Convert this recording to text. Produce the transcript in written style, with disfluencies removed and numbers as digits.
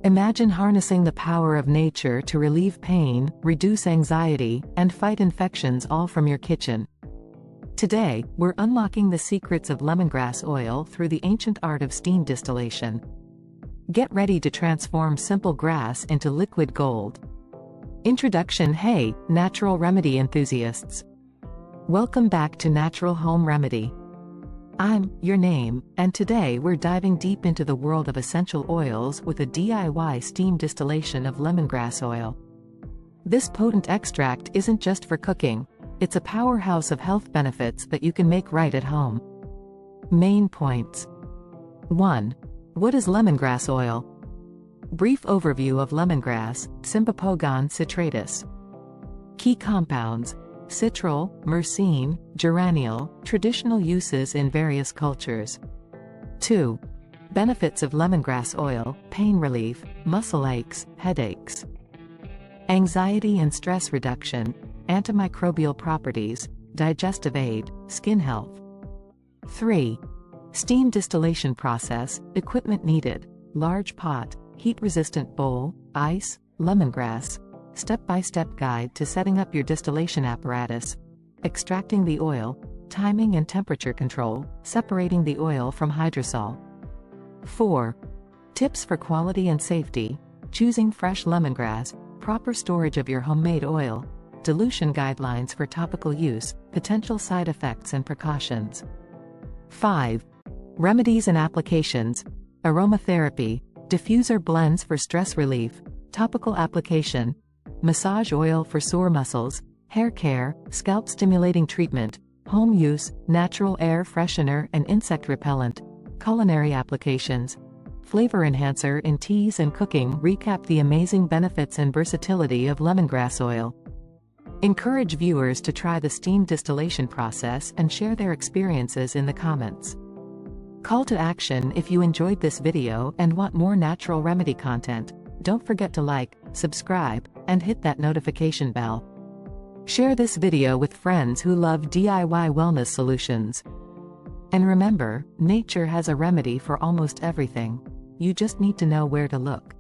Imagine harnessing the power of nature to relieve pain, reduce anxiety, and fight infections all from your kitchen. Today, we're unlocking the secrets of lemongrass oil through the ancient art of steam distillation. Get ready to transform simple grass into liquid gold. Introduction. Hey, natural remedy enthusiasts! Welcome back to Natural Home Remedy. I'm your name, and today we're diving deep into the world of essential oils with a DIY steam distillation of lemongrass oil. This potent extract isn't just for cooking, it's a powerhouse of health benefits that you can make right at home. Main points. 1. What is lemongrass oil? Brief overview of lemongrass, Cymbopogon citratus. Key compounds: citral, myrcene, geraniol, traditional uses in various cultures. 2. Benefits of lemongrass oil: pain relief, muscle aches, headaches. Anxiety and stress reduction, antimicrobial properties, digestive aid, skin health. 3. Steam distillation process, equipment needed: large pot, heat-resistant bowl, ice, lemongrass. Step-by-step guide to setting up your distillation apparatus. Extracting the oil, timing and temperature control, separating the oil from hydrosol. 4. Tips for quality and safety: choosing fresh lemongrass, proper storage of your homemade oil, dilution guidelines for topical use, potential side effects and precautions. 5. Remedies and applications: aromatherapy, diffuser blends for stress relief, topical application, massage oil for sore muscles, hair care, scalp stimulating treatment, home use, natural air freshener and insect repellent, culinary applications, flavor enhancer in teas and cooking. Recap the amazing benefits and versatility of lemongrass oil. Encourage viewers to try the steam distillation process and share their experiences in the comments. Call to action: if you enjoyed this video and want more natural remedy content, don't forget to like, subscribe, and hit that notification bell. Share this video with friends who love DIY wellness solutions. And remember, nature has a remedy for almost everything. You just need to know where to look.